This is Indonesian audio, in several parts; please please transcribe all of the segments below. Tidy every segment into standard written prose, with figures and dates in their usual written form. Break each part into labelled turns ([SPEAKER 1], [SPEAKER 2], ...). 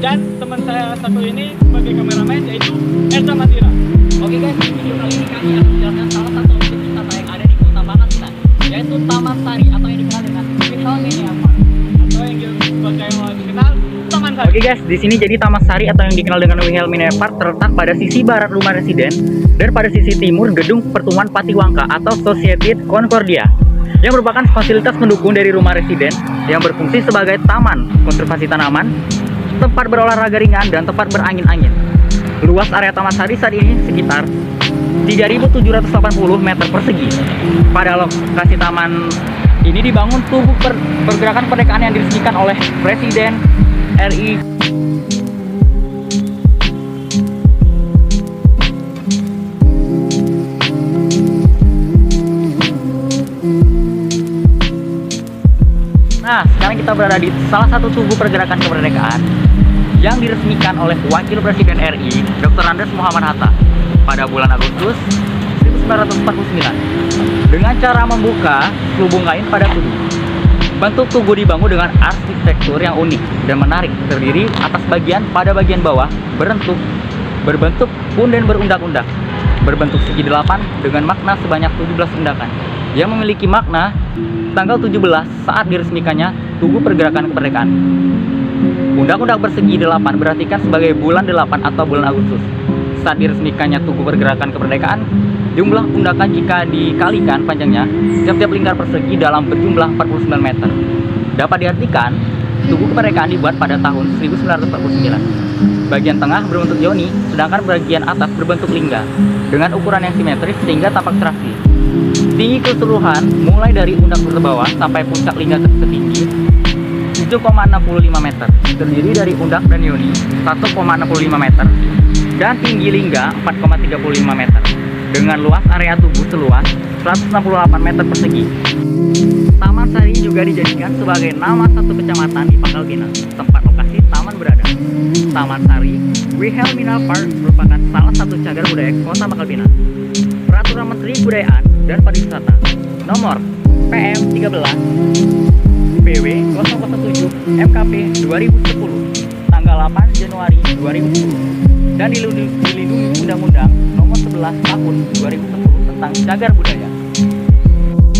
[SPEAKER 1] Dan teman saya satu ini sebagai kameramen yaitu Eza Matira.
[SPEAKER 2] Oke guys, di video kali ini kami akan menjelaskan salah satu objek wisata yang ada di Kota Pangasinan, yaitu Taman Sari atau yang dikenal dengan Little Mini Park
[SPEAKER 1] Atau yang sebagai dikenal Taman Sari.
[SPEAKER 2] Oke guys, di sini jadi Taman Sari atau yang dikenal dengan Little Mini Park terletak pada sisi barat rumah residen dan pada sisi timur gedung pertemuan Patiwangka atau Society Concordia, yang merupakan fasilitas pendukung dari rumah residen yang berfungsi sebagai taman konservasi tanaman, tempat berolahraga ringan, dan tempat berangin-angin. Luas area Taman Sari saat ini sekitar 3.780 meter persegi. Pada lokasi taman ini dibangun tugu pergerakan kemerdekaan yang diresmikan oleh Presiden RI. Nah, sekarang kita berada di salah satu tugu pergerakan kemerdekaan yang diresmikan oleh Wakil Presiden RI, Dr. Andes Muhammad Hatta pada bulan Agustus 1949 dengan cara membuka selubung kain pada tugu. Bentuk tugu dibangun dengan arsitektur yang unik dan menarik, terdiri atas bagian pada bagian bawah berbentuk punden berundak-undak, berbentuk segi 8 dengan makna sebanyak 17 undakan yang memiliki makna tanggal 17 saat diresmikannya Tugu Pergerakan Kemerdekaan. Undak-undak persegi 8 berartikan sebagai bulan 8 atau bulan Agustus. Saat diresmikannya Tugu Pergerakan Kemerdekaan, jumlah undakan jika dikalikan panjangnya setiap lingkar persegi dalam berjumlah 49 meter. Dapat diartikan, Tugu Kemerdekaan dibuat pada tahun 1949. Bagian tengah berbentuk yoni, sedangkan bagian atas berbentuk lingga dengan ukuran yang simetris sehingga tampak serasi. Tinggi keseluruhan mulai dari undak terbawah sampai puncak lingga tertinggi 7,65 meter, terdiri dari undak dan yoni 1,65 meter dan tinggi lingga 4,35 meter dengan luas area tugu seluas 168 meter persegi. Taman Sari juga dijadikan sebagai nama satu kecamatan di Pangkal Pinang, tempat lokasi taman berada. Taman Sari Wilhelmina Park merupakan salah satu cagar budaya Kota Pangkal Pinang. Peraturan Menteri Kebudayaan dan Pariwisata Nomor PM 13 PW 007 MKP 2010 tanggal 8 Januari 2010 dan dilindungi Undang-Undang Nomor 11 Tahun 2010 tentang cagar budaya.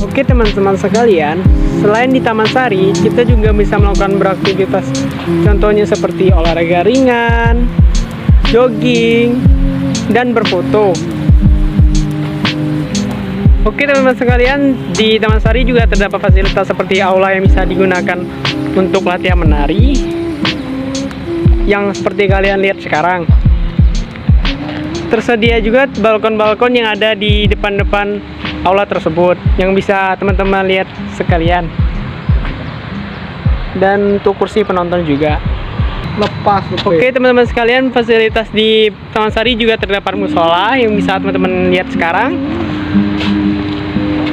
[SPEAKER 3] Oke teman-teman sekalian, selain di Taman Sari, kita juga bisa melakukan beraktivitas, contohnya seperti olahraga ringan, jogging, dan berfoto. Oke teman-teman sekalian, di Taman Sari juga terdapat fasilitas seperti aula yang bisa digunakan untuk latihan menari, yang seperti kalian lihat sekarang. Tersedia juga balkon-balkon yang ada di depan-depan aula tersebut yang bisa teman-teman lihat sekalian, dan untuk kursi penonton juga lepas. Oke teman-teman sekalian, fasilitas di Taman Sari juga terdapat musola yang bisa teman-teman lihat sekarang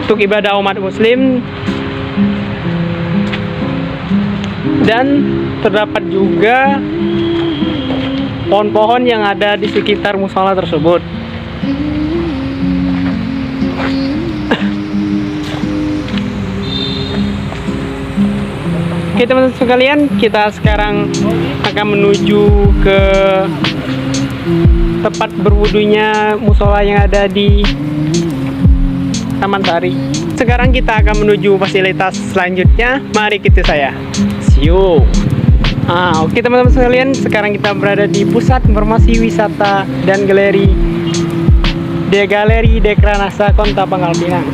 [SPEAKER 3] untuk ibadah umat muslim, dan terdapat juga pohon-pohon yang ada di sekitar musola tersebut. Oke teman-teman sekalian, kita sekarang akan menuju ke tempat berwudunya musola yang ada di Taman Sari. Sekarang kita akan menuju fasilitas selanjutnya. Mari ikuti saya. See you. Oke teman-teman sekalian, sekarang kita berada di Pusat Informasi Wisata dan Galeri Dekranasa Kota Pangkal Pinang.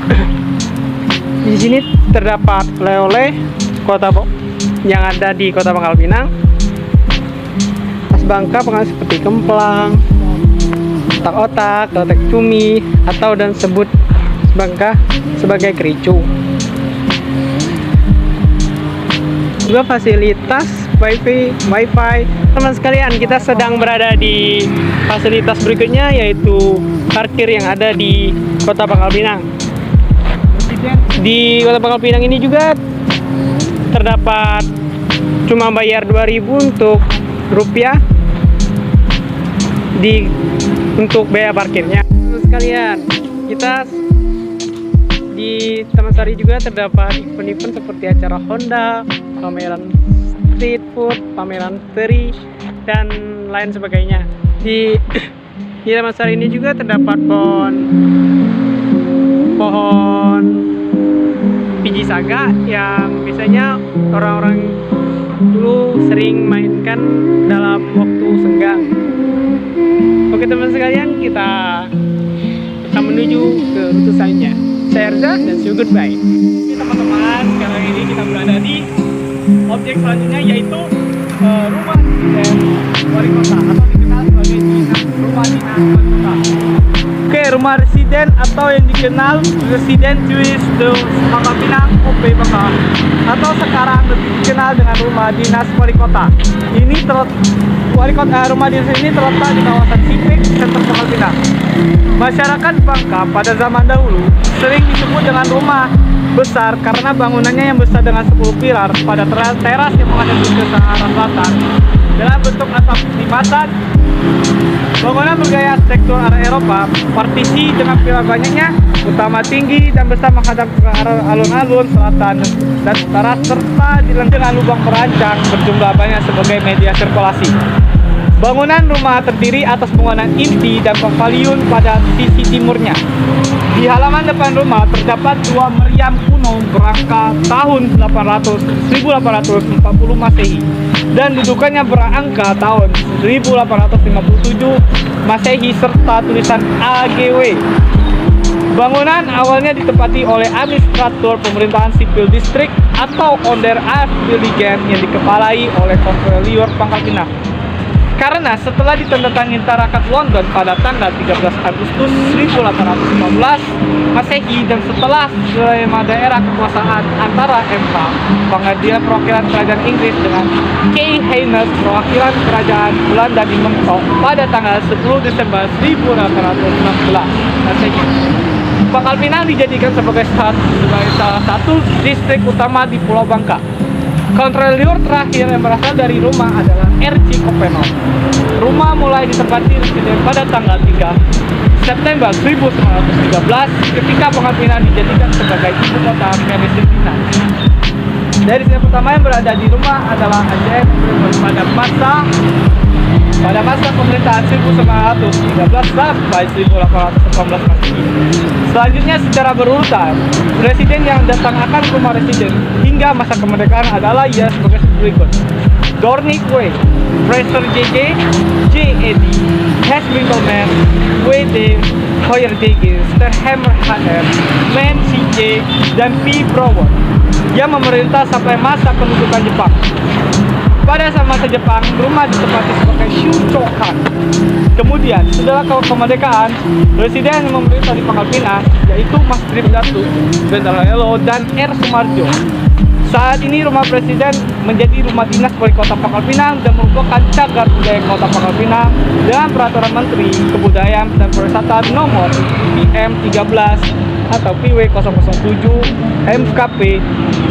[SPEAKER 3] Di sini terdapat oleh-oleh yang ada di Kota Pangkal Pinang. Khas Bangka pengaruh seperti kemplang, otak-otak, otak cumi, atau dan sebut Bangka sebagai kericu. Juga fasilitas wifi. Teman sekalian, kita sedang berada di fasilitas berikutnya, yaitu parkir yang ada di Kota Pangkal Pinang. Di Kota Pangkal Pinang ini juga terdapat cuma bayar 2.000 untuk rupiah untuk biaya parkirnya. Teman sekalian, kita di Taman Sari juga terdapat event-event seperti acara Honda, pameran street food, pameran teri, dan lain sebagainya. Di Taman Sari ini juga terdapat pohon biji saga yang biasanya orang-orang dulu sering mainkan dalam waktu senggang. Oke teman sekalian, kita menuju ke rute selanjutnya. Saya Erza dan see you goodbye.
[SPEAKER 1] Oke teman-teman, sekarang ini kita berada di objek selanjutnya, yaitu rumah residen wali kota atau dikenal sebagai rumah dinas wali kota.
[SPEAKER 3] Oke, rumah residen atau yang dikenal Residen Jewish de Pangkal Pinang OP Pangkal, atau sekarang lebih dikenal dengan rumah dinas wali kota. Ini rumah dinas ini terletak di kawasan Sipik, Sentra Pangkal Pinang. Masyarakat Bangka pada zaman dahulu sering disebut dengan rumah besar karena bangunannya yang besar dengan 10 pilar pada teras yang menghadap ke arah selatan dalam bentuk atap limatan. Bangunan bergaya arsitektur arah Eropa, partisi dengan pilar banyaknya, utama tinggi dan besar menghadap ke arah alun-alun selatan dan utara, serta dilengkapi dengan lubang perancang berjumlah banyak sebagai media sirkulasi. Bangunan rumah terdiri atas bangunan inti dan pavilion pada sisi timurnya. Di halaman depan rumah terdapat dua meriam kuno berangka tahun 1840 Masehi dan dudukannya berangka tahun 1857 Masehi serta tulisan AGW. Bangunan awalnya ditempati oleh administrator pemerintahan sipil distrik atau Onder Afdeligen yang dikepalai oleh Kontrolior Pangkal Pinang. Karena setelah ditandatangani Tarakat London pada tanggal 13 Agustus 1815 Masehi dan setelah selama daerah kekuasaan antara MK, Pengadilan Perwakilan Kerajaan Inggris dengan K. Haynes Perwakilan Kerajaan Belanda di Mentok pada tanggal 10 Desember 1816 Masehi, Pangkal Pinang dijadikan sebagai salah satu distrik utama di Pulau Bangka. Kontrolior terakhir yang berasal dari rumah adalah R.C. Kopenov. Rumah mulai ditempati residen pada tanggal 3 September 1913 ketika Pangkal Pinang dijadikan sebagai ibu kota Palestina. Dari sisi pertama yang berada di rumah adalah AJM pada masa pemerintahan 1913 sampai 1818 Masehi. Selanjutnya secara berurutan, presiden yang datang akan ke rumah residen hingga masa kemerdekaan adalah ia sebagai berikut: Dornick W, Fraser JJ, J.E.D, H. Winkleman, W.D. Hoyer-JG, Sterhammer H.M, Man C.J, dan P. Brower yang memerintah sampai masa pendudukan Jepang. Pada masa Jepang, rumah ditempati sebagai Shuchokan. Kemudian, setelah kemerdekaan, presiden yang memerintah di Pangkal Pinang yaitu Mas Trip Datu, Bendarelo, dan R. Sumarjo. Saat ini rumah presiden menjadi rumah dinas wali kota Pangkal Pinang dan merupakan cagar budaya kota Pangkal Pinang dengan peraturan Menteri Kebudayaan dan Pariwisata nomor PM 13 atau PW 007 MKP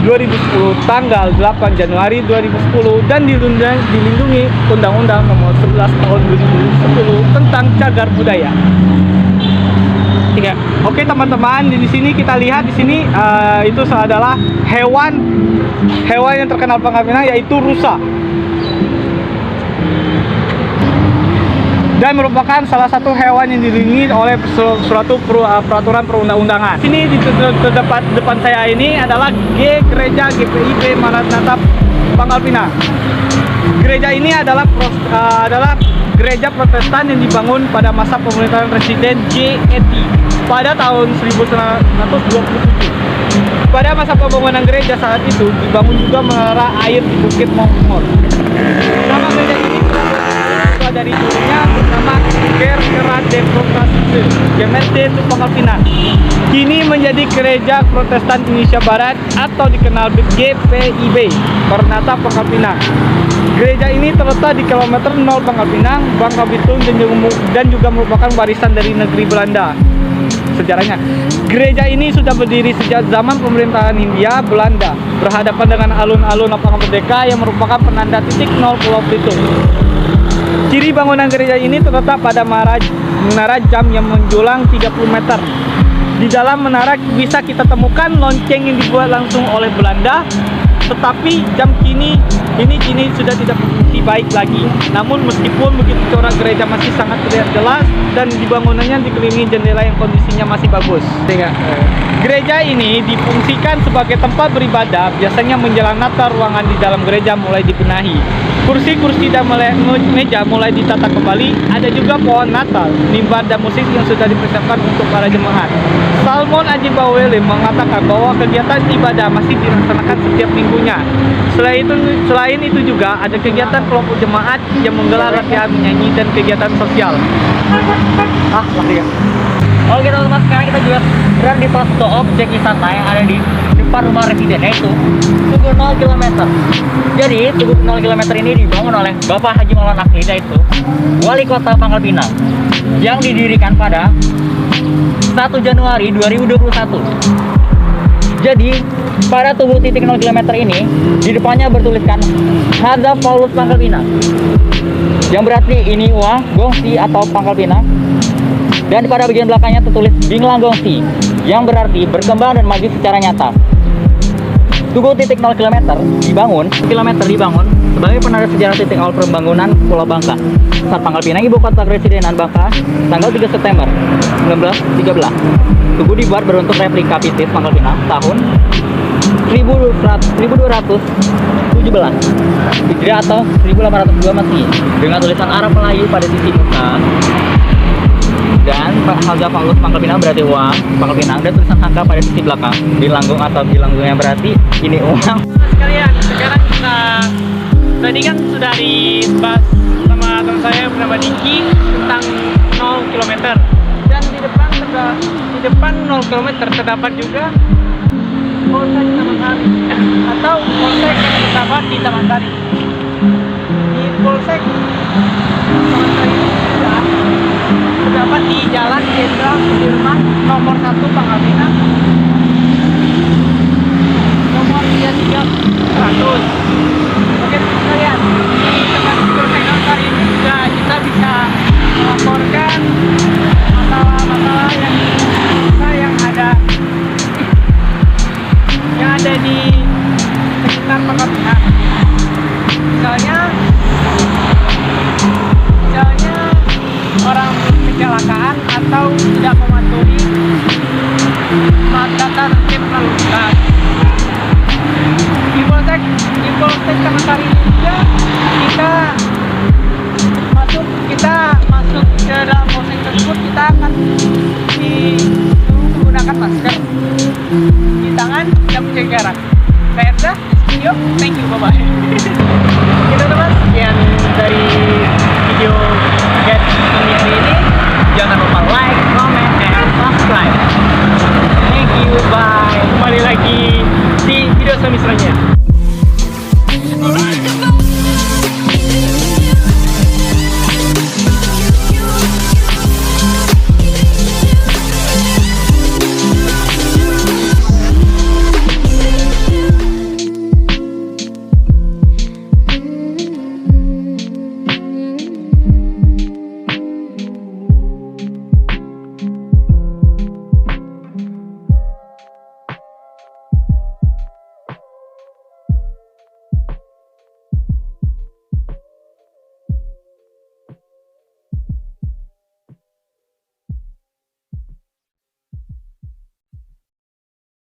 [SPEAKER 3] 2010 tanggal 8 Januari 2010 dan dilindungi Undang-Undang nomor 11 tahun 2010 tentang cagar budaya. Oke teman-teman, di sini kita lihat di sini itu adalah hewan yang terkenal Pangkal Pinang yaitu rusa. Dan merupakan salah satu hewan yang dilindungi oleh suatu peraturan perundang-undangan. Sini di depan saya ini adalah Gereja GPIP Maranatha Pangkal Pinang. Gereja ini adalah gereja Protestan yang dibangun pada masa pemerintahan Presiden J.E.D pada tahun 1927. Pada masa pembangunan gereja saat itu dibangun juga menara air di Bukit Mongmor. Nama gereja ini dari dulunya bernama Gergeran Demokrasi
[SPEAKER 1] GMSD itu Pangkal Pinang. Kini menjadi Gereja Protestan Indonesia Barat atau dikenal GPIB, Koronata Pangkal Pinang. Gereja ini terletak di kilometer 0 Pangkal Pinang, Bangka Belitung dan juga merupakan warisan dari negeri Belanda. Sejarahnya, gereja ini sudah berdiri sejak zaman pemerintahan Hindia Belanda, berhadapan dengan alun-alun lapangan Merdeka yang merupakan penanda titik nol Pulau Belitung. Ciri bangunan gereja ini terletak pada menara jam yang menjulang 30 meter. Di dalam menara bisa kita temukan lonceng yang dibuat langsung oleh Belanda, tetapi jam kini sudah tidak berfungsi baik lagi. Namun meskipun begitu, corak gereja masih sangat terlihat jelas dan di bangunannya dikelilingi jendela yang kondisinya masih bagus. Gereja ini difungsikan sebagai tempat beribadah. Biasanya menjelang Natal ruangan di dalam gereja mulai dibenahi. Kursi-kursi dan meja mulai ditata kembali. Ada juga pohon Natal, mimbar dan musik yang sudah dipersiapkan untuk para jemaat. Salmon Aji Bawele mengatakan bahwa kegiatan ibadah masih dilaksanakan setiap minggunya. Selain itu juga ada kegiatan kelompok jemaat yang menggelar latihan menyanyi dan kegiatan sosial.
[SPEAKER 2] Lari ya. Oke teman-teman, sekarang kita juga berada di salah satu objek wisata yang ada di depan rumah residen, yaitu Tugu 0 km. Jadi Tugu 0 km ini dibangun oleh Bapak Haji Maulana Akhlid, yaitu Wali Kota Pangkal Pinang, yang didirikan pada 1 Januari 2021. Jadi pada tugu titik 0 km ini di depannya bertuliskan Hadza Paulus Pangkal Pinang, yang berarti ini Wah Gongsi atau Pangkal Pinang. Dan pada bagian belakangnya tertulis Binglang Gongsi, yang berarti berkembang dan maju secara nyata. Tugu titik 0 km dibangun sebagai penanda sejarah titik awal pembangunan Pulau Bangka saat Pangkal Pinang ibu kota kepresidenan Bangka tanggal 3 September 1913. Tugu dibuat berbentuk replika Pistis Pangkal Pinang tahun 1217 Hijriah atau 1802 Masehi dengan tulisan Arab Melayu pada sisi muka. Dan Hadza Paulus Pangkal Pinang berarti uang Pangkal Pinang, dan tulisan angka pada sisi belakang Bilanggung atau Bilanggung yang berarti ini uang.
[SPEAKER 1] Sekalian, sekarang kita tadi kan sudah dibahas sama teman saya bernama Diki tentang 0 km. Dan di depan 0 km terdapat juga Polsek Taman Sari atau Polsek yang terdapat di Taman Sari. Di Polsek Taman Sari ini juga terdapat di Jalan Jenderal Sudirman nomor 1 Pangkal Pinang, nomor 33100. Oke sekalian, dengan Polsek Taman Sari ini juga kita bisa melaporkan masalah-masalah yang ada di sekitar Pangkal Pinang. Misalnya orang kecelakaan atau tidak mematuhi tata tertib lalu lintas. Di Polsek Taman Sari juga kita